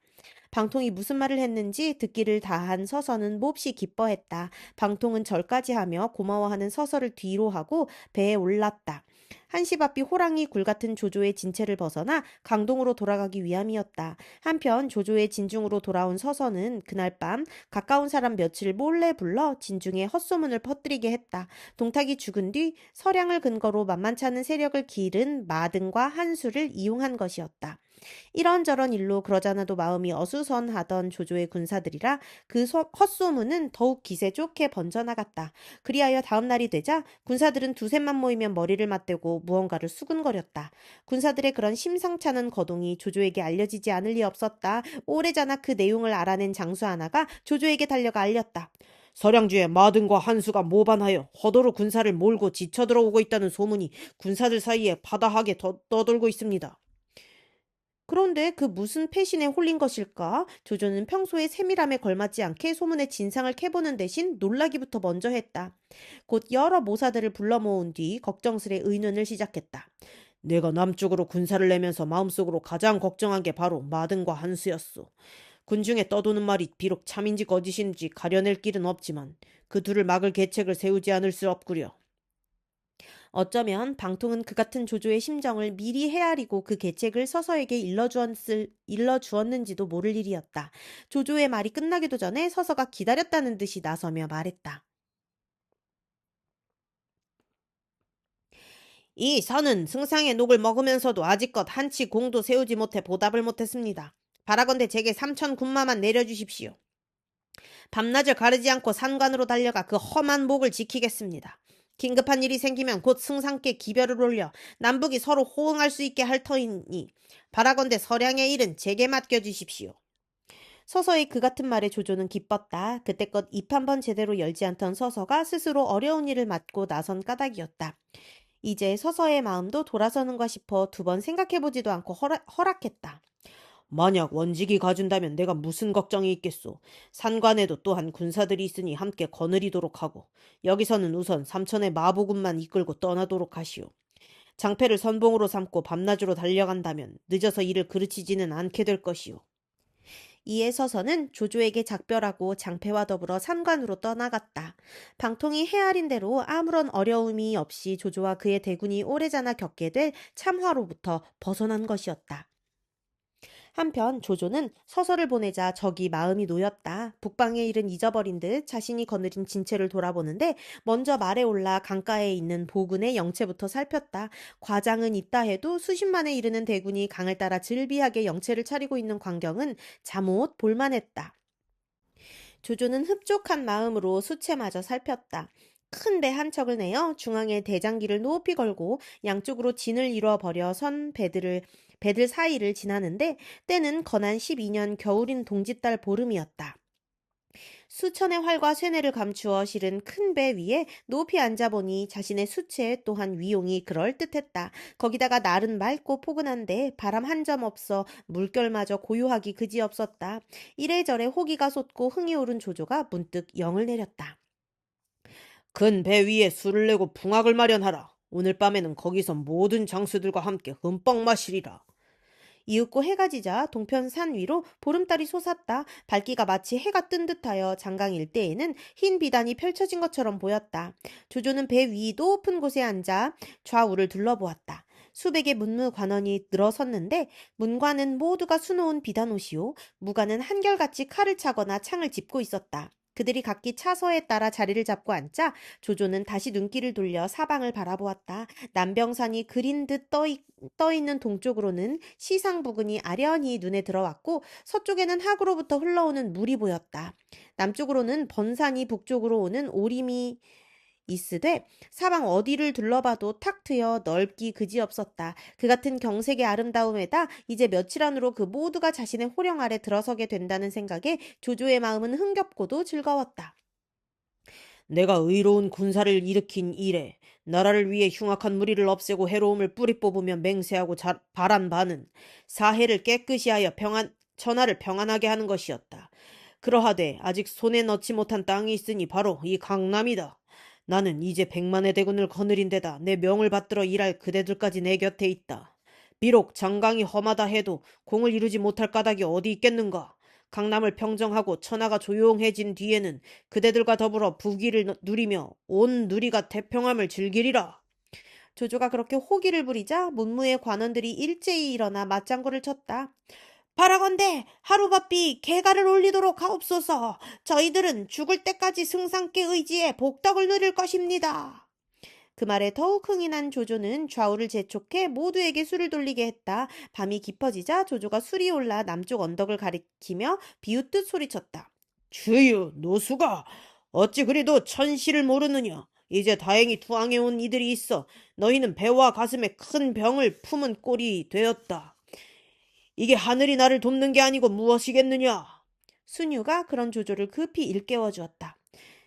방통이 무슨 말을 했는지 듣기를 다한 서서는 몹시 기뻐했다. 방통은 절까지 하며 고마워하는 서서를 뒤로 하고 배에 올랐다. 한시바삐 호랑이 굴 같은 조조의 진체를 벗어나 강동으로 돌아가기 위함이었다. 한편 조조의 진중으로 돌아온 서서는 그날 밤 가까운 사람 며칠을 몰래 불러 진중에 헛소문을 퍼뜨리게 했다. 동탁이 죽은 뒤 서량을 근거로 만만치 않은 세력을 기른 마등과 한수를 이용한 것이었다. 이런저런 일로 그러잖아도 마음이 어수선하던 조조의 군사들이라 그 헛소문은 더욱 기세 좋게 번져나갔다. 그리하여 다음 날이 되자 군사들은 두셋만 모이면 머리를 맞대고 무언가를 수근거렸다. 군사들의 그런 심상찮은 거동이 조조에게 알려지지 않을 리 없었다. 오래전에 그 내용을 알아낸 장수 하나가 조조에게 달려가 알렸다. 서량주의 마등과 한수가 모반하여 허도로 군사를 몰고 지쳐 들어오고 있다는 소문이 군사들 사이에 바다하게 떠돌고 있습니다. 그런데 그 무슨 패신에 홀린 것일까? 조조는 평소에 세밀함에 걸맞지 않게 소문의 진상을 캐보는 대신 놀라기부터 먼저 했다. 곧 여러 모사들을 불러 모은 뒤 걱정스레 의논을 시작했다. 내가 남쪽으로 군사를 내면서 마음속으로 가장 걱정한 게 바로 마등과 한수였소. 군중에 떠도는 말이 비록 참인지 거짓인지 가려낼 길은 없지만 그 둘을 막을 계책을 세우지 않을 수 없구려. 어쩌면 방통은 그 같은 조조의 심정을 미리 헤아리고 그 계책을 서서에게 일러주었는지도 모를 일이었다. 조조의 말이 끝나기도 전에 서서가 기다렸다는 듯이 나서며 말했다. 이 선은 승상의 녹을 먹으면서도 아직껏 한치 공도 세우지 못해 보답을 못했습니다. 바라건대 제게 3,000군마만 내려주십시오. 밤낮을 가르지 않고 산관으로 달려가 그 험한 목을 지키겠습니다. 긴급한 일이 생기면 곧 승상께 기별을 올려 남북이 서로 호응할 수 있게 할 터이니 바라건대 서량의 일은 제게 맡겨주십시오. 서서의 그 같은 말에 조조는 기뻤다. 그때껏 입 한 번 제대로 열지 않던 서서가 스스로 어려운 일을 맡고 나선 까닭이었다. 이제 서서의 마음도 돌아서는가 싶어 두 번 생각해보지도 않고 허락했다. 만약 원직이 가준다면 내가 무슨 걱정이 있겠소. 산관에도 또한 군사들이 있으니 함께 거느리도록 하고 여기서는 우선 삼천의 마부군만 이끌고 떠나도록 하시오. 장패를 선봉으로 삼고 밤낮으로 달려간다면 늦어서 일을 그르치지는 않게 될 것이오. 이에 서서는 조조에게 작별하고 장패와 더불어 산관으로 떠나갔다. 방통이 헤아린 대로 아무런 어려움이 없이 조조와 그의 대군이 오래전에 겪게 될 참화로부터 벗어난 것이었다. 한편 조조는 서서를 보내자 적이 마음이 놓였다. 북방의 일은 잊어버린 듯 자신이 거느린 진체를 돌아보는데 먼저 말에 올라 강가에 있는 보군의 영체부터 살폈다. 과장은 있다 해도 수십만에 이르는 대군이 강을 따라 즐비하게 영체를 차리고 있는 광경은 잠옷 볼만했다. 조조는 흡족한 마음으로 수체마저 살폈다. 큰 배 한 척을 내어 중앙에 대장기를 높이 걸고 양쪽으로 진을 이뤄버려 선 배들 사이를 지나는데 때는 건한 12년 겨울인 동짓달 보름이었다. 수천의 활과 쇠뇌를 감추어 실은 큰 배 위에 높이 앉아보니 자신의 수체 또한 위용이 그럴듯했다. 거기다가 날은 맑고 포근한데 바람 한 점 없어 물결마저 고요하기 그지없었다. 이래저래 호기가 솟고 흥이 오른 조조가 문득 영을 내렸다. 큰 배 위에 술을 내고 풍악을 마련하라. 오늘 밤에는 거기서 모든 장수들과 함께 흠뻑 마시리라. 이윽고 해가 지자 동편 산 위로 보름달이 솟았다. 밝기가 마치 해가 뜬 듯하여 장강 일대에는 흰 비단이 펼쳐진 것처럼 보였다. 조조는 배 위 높은 곳에 앉아 좌우를 둘러보았다. 수백의 문무관원이 늘어섰는데 문관은 모두가 수놓은 비단옷이요 무관은 한결같이 칼을 차거나 창을 짚고 있었다. 그들이 각기 차서에 따라 자리를 잡고 앉자 조조는 다시 눈길을 돌려 사방을 바라보았다. 남병산이 그린 듯 떠 있는 동쪽으로는 시상 부근이 아련히 눈에 들어왔고 서쪽에는 하구로부터 흘러오는 물이 보였다. 남쪽으로는 번산이 북쪽으로 오는 오림이 있으되 사방 어디를 둘러봐도 탁 트여 넓기 그지없었다. 그 같은 경색의 아름다움에다 이제 며칠 안으로 그 모두가 자신의 호령 아래 들어서게 된다는 생각에 조조의 마음은 흥겹고도 즐거웠다. 내가 의로운 군사를 일으킨 이래 나라를 위해 흉악한 무리를 없애고 해로움을 뿌리 뽑으며 맹세하고 바란 바는 사해를 깨끗이 하여 천하를 평안하게 하는 것이었다. 그러하되 아직 손에 넣지 못한 땅이 있으니 바로 이 강남이다. 나는 이제 100만의 대군을 거느린 데다 내 명을 받들어 일할 그대들까지 내 곁에 있다. 비록 장강이 험하다 해도 공을 이루지 못할 까닭이 어디 있겠는가. 강남을 평정하고 천하가 조용해진 뒤에는 그대들과 더불어 부귀를 누리며 온 누리가 태평함을 즐기리라. 조조가 그렇게 호기를 부리자 문무의 관원들이 일제히 일어나 맞장구를 쳤다. 바라건대 하루바삐 개가를 올리도록 하옵소서. 저희들은 죽을 때까지 승상께 의지해 복덕을 누릴 것입니다. 그 말에 더욱 흥이 난 조조는 좌우를 재촉해 모두에게 술을 돌리게 했다. 밤이 깊어지자 조조가 술이 올라 남쪽 언덕을 가리키며 비웃듯 소리쳤다. 주유 노수가 어찌 그리도 천시를 모르느냐. 이제 다행히 투항해 온 이들이 있어 너희는 배와 가슴에 큰 병을 품은 꼴이 되었다. 이게 하늘이 나를 돕는 게 아니고 무엇이겠느냐. 순유가 그런 조조를 급히 일깨워 주었다.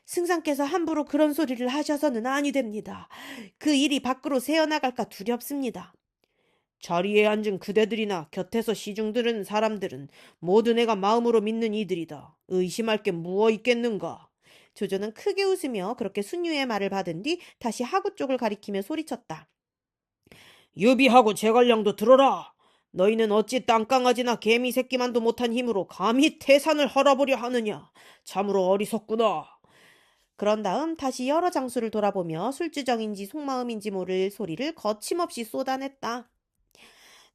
승상께서 함부로 그런 소리를 하셔서는 아니 됩니다. 그 일이 밖으로 새어나갈까 두렵습니다. 자리에 앉은 그대들이나 곁에서 시중 들은 사람들은 모두 내가 마음으로 믿는 이들이다. 의심할 게 무엇 있겠는가. 조조는 크게 웃으며 그렇게 순유의 말을 받은 뒤 다시 하구 쪽을 가리키며 소리쳤다. 유비하고 제갈량도 들어라. 너희는 어찌 땅강아지나 개미 새끼만도 못한 힘으로 감히 태산을 헐어보려 하느냐. 참으로 어리석구나. 그런 다음 다시 여러 장소를 돌아보며 술주정인지 속마음인지 모를 소리를 거침없이 쏟아냈다.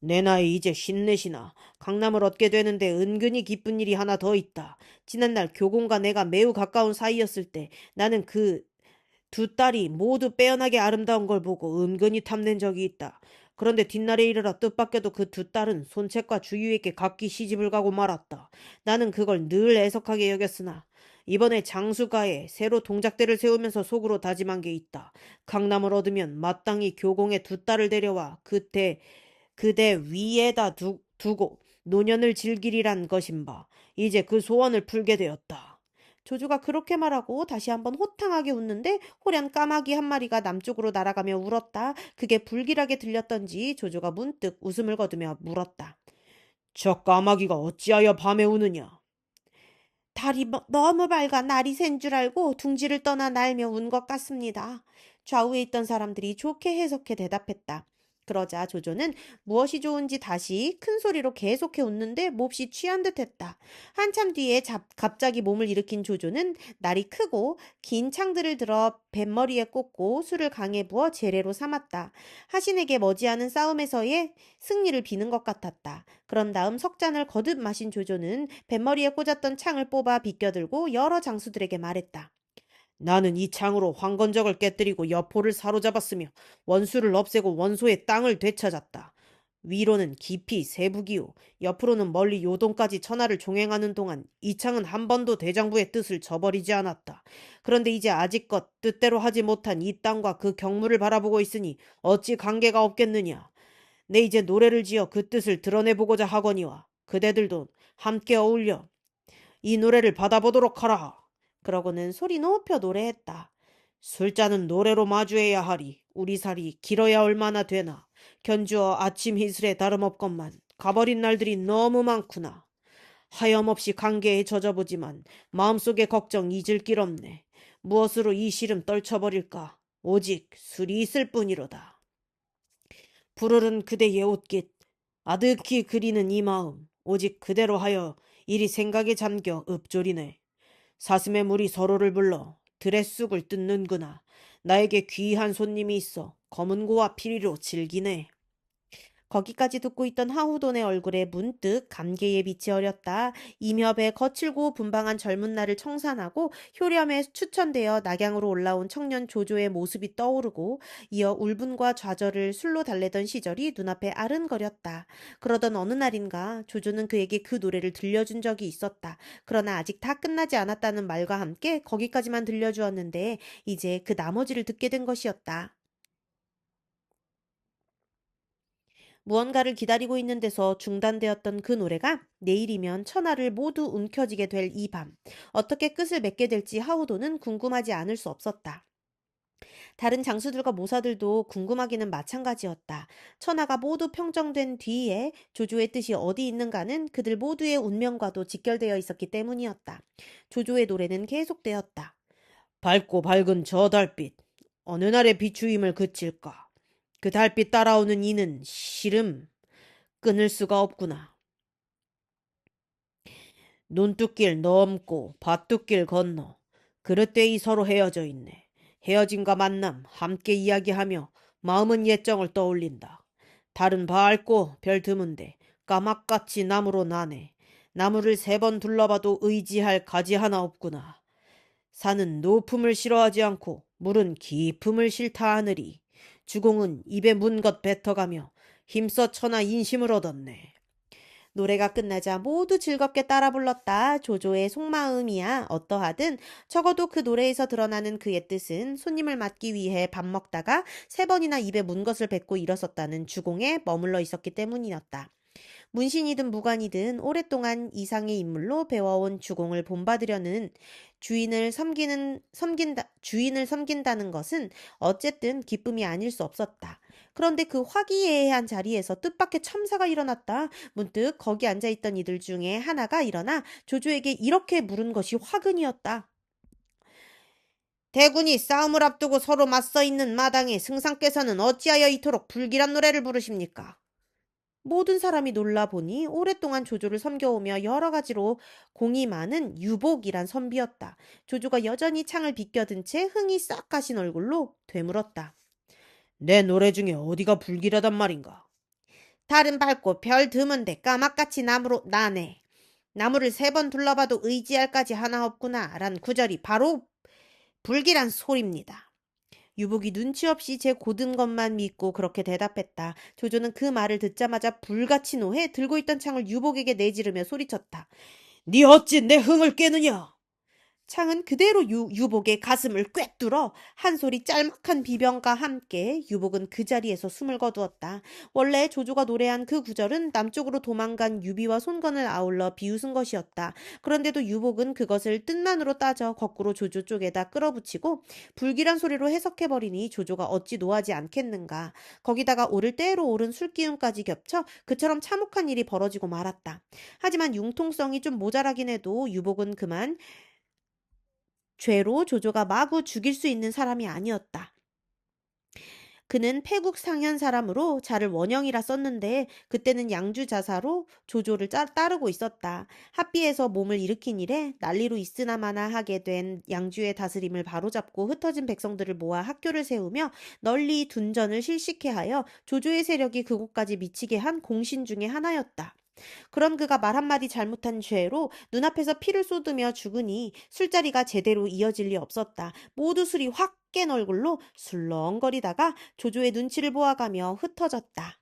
내 나이 이제 54이나 강남을 얻게 되는데 은근히 기쁜 일이 하나 더 있다. 지난날 교공과 내가 매우 가까운 사이였을 때 나는 그 두 딸이 모두 빼어나게 아름다운 걸 보고 은근히 탐낸 적이 있다. 그런데 뒷날에 이르러 뜻밖에도 그 두 딸은 손책과 주유에게 각기 시집을 가고 말았다. 나는 그걸 늘 애석하게 여겼으나 이번에 장수가에 새로 동작대를 세우면서 속으로 다짐한 게 있다. 강남을 얻으면 마땅히 교공의 두 딸을 데려와 그대 위에다 두고 노년을 즐기리란 것인바. 이제 그 소원을 풀게 되었다. 조조가 그렇게 말하고 다시 한번 호탕하게 웃는데 호련 까마귀 한 마리가 남쪽으로 날아가며 울었다. 그게 불길하게 들렸던지 조조가 문득 웃음을 거두며 물었다. 저 까마귀가 어찌하여 밤에 우느냐? 달이 너무 밝아 날이 샌 줄 알고 둥지를 떠나 날며 운 것 같습니다. 좌우에 있던 사람들이 좋게 해석해 대답했다. 그러자 조조는 무엇이 좋은지 다시 큰 소리로 계속해 웃는데 몹시 취한 듯했다. 한참 뒤에 갑자기 몸을 일으킨 조조는 날이 크고 긴 창들을 들어 뱃머리에 꽂고 술을 강에 부어 재래로 삼았다. 하신에게 머지않은 싸움에서의 승리를 비는 것 같았다. 그런 다음 석 잔을 거듭 마신 조조는 뱃머리에 꽂았던 창을 뽑아 비껴들고 여러 장수들에게 말했다. 나는 이 창으로 황건적을 깨뜨리고 여포를 사로잡았으며 원수를 없애고 원소의 땅을 되찾았다. 위로는 깊이 세북이요 옆으로는 멀리 요동까지 천하를 종행하는 동안 이 창은 한 번도 대장부의 뜻을 저버리지 않았다. 그런데 이제 아직껏 뜻대로 하지 못한 이 땅과 그 경무를 바라보고 있으니 어찌 관계가 없겠느냐. 내 이제 노래를 지어 그 뜻을 드러내보고자 하거니와 그대들도 함께 어울려 이 노래를 받아보도록 하라. 그러고는 소리 높여 노래했다. 술잔은 노래로 마주해야 하리. 우리 살이 길어야 얼마나 되나. 견주어 아침 이슬에 다름없건만 가버린 날들이 너무 많구나. 하염없이 관계에 젖어보지만 마음속에 걱정 잊을 길 없네. 무엇으로 이 시름 떨쳐버릴까. 오직 술이 있을 뿐이로다. 푸르른 그대의 옷깃 아득히 그리는 이 마음 오직 그대로 하여 이리 생각에 잠겨 읍조리네. 사슴의 물이 서로를 불러 들의 쑥을 뜯는구나. 나에게 귀한 손님이 있어 검은고와 피리로 즐기네. 거기까지 듣고 있던 하후돈의 얼굴에 문득 감개의 빛이 어렸다. 임협에 거칠고 분방한 젊은 날을 청산하고 효렴에 추천되어 낙양으로 올라온 청년 조조의 모습이 떠오르고 이어 울분과 좌절을 술로 달래던 시절이 눈앞에 아른거렸다. 그러던 어느 날인가 조조는 그에게 그 노래를 들려준 적이 있었다. 그러나 아직 다 끝나지 않았다는 말과 함께 거기까지만 들려주었는데 이제 그 나머지를 듣게 된 것이었다. 무언가를 기다리고 있는 데서 중단되었던 그 노래가 내일이면 천하를 모두 움켜쥐게 될 이 밤. 어떻게 끝을 맺게 될지 하우도는 궁금하지 않을 수 없었다. 다른 장수들과 모사들도 궁금하기는 마찬가지였다. 천하가 모두 평정된 뒤에 조조의 뜻이 어디 있는가는 그들 모두의 운명과도 직결되어 있었기 때문이었다. 조조의 노래는 계속되었다. 밝고 밝은 저 달빛, 어느 날의 비추임을 그칠까? 그 달빛 따라오는 이는 시름 끊을 수가 없구나. 논뚝길 넘고 밭뚝길 건너 그릇되이 서로 헤어져 있네. 헤어짐과 만남 함께 이야기하며 마음은 옛정을 떠올린다. 달은 밝고 별 드문데 까막같이 나무로 나네. 나무를 3번 둘러봐도 의지할 가지 하나 없구나. 산은 높음을 싫어하지 않고 물은 깊음을 싫다 하느리 주공은 입에 문 것 뱉어가며 힘써 천하 인심을 얻었네. 노래가 끝나자 모두 즐겁게 따라 불렀다. 조조의 속마음이야 어떠하든 적어도 그 노래에서 드러나는 그의 뜻은 손님을 맞기 위해 밥 먹다가 3번이나 입에 문 것을 뱉고 일어섰다는 주공에 머물러 있었기 때문이었다. 문신이든 무관이든 오랫동안 이상의 인물로 배워온 주공을 본받으려는 주인을 섬긴다는 것은 어쨌든 기쁨이 아닐 수 없었다. 그런데 그 화기애애한 자리에서 뜻밖의 참사가 일어났다. 문득 거기 앉아있던 이들 중에 하나가 일어나 조조에게 이렇게 물은 것이 화근이었다. 대군이 싸움을 앞두고 서로 맞서 있는 마당에 승상께서는 어찌하여 이토록 불길한 노래를 부르십니까? 모든 사람이 놀라보니 오랫동안 조조를 섬겨오며 여러 가지로 공이 많은 유복이란 선비였다. 조조가 여전히 창을 비껴든 채 흥이 싹 가신 얼굴로 되물었다. 내 노래 중에 어디가 불길하단 말인가? 달은 밝고 별 드문데 까맣같이 나무로 나네. 나무를 3번 둘러봐도 의지할까지 하나 없구나 란 구절이 바로 불길한 소리입니다. 유복이 눈치 없이 제 고든 것만 믿고 그렇게 대답했다. 조조는 그 말을 듣자마자 불같이 노해 들고 있던 창을 유복에게 내지르며 소리쳤다. 네 어찌 내 흥을 깨느냐? 창은 그대로 유복의 가슴을 꿰뚫어 한 소리 짤막한 비명과 함께 유복은 그 자리에서 숨을 거두었다. 원래 조조가 노래한 그 구절은 남쪽으로 도망간 유비와 손건을 아울러 비웃은 것이었다. 그런데도 유복은 그것을 뜻만으로 따져 거꾸로 조조 쪽에다 끌어붙이고 불길한 소리로 해석해버리니 조조가 어찌 노하지 않겠는가. 거기다가 오를 대로 오른 술기운까지 겹쳐 그처럼 참혹한 일이 벌어지고 말았다. 하지만 융통성이 좀 모자라긴 해도 유복은 그만 죄로 조조가 마구 죽일 수 있는 사람이 아니었다. 그는 패국 상현 사람으로 자를 원영이라 썼는데 그때는 양주 자사로 조조를 따르고 있었다. 합비에서 몸을 일으킨 이래 난리로 있으나마나 하게 된 양주의 다스림을 바로잡고 흩어진 백성들을 모아 학교를 세우며 널리 둔전을 실시케 하여 조조의 세력이 그곳까지 미치게 한 공신 중의 하나였다. 그런 그가 말 한마디 잘못한 죄로 눈앞에서 피를 쏟으며 죽으니 술자리가 제대로 이어질 리 없었다. 모두 술이 확 깬 얼굴로 술렁거리다가 조조의 눈치를 보아가며 흩어졌다.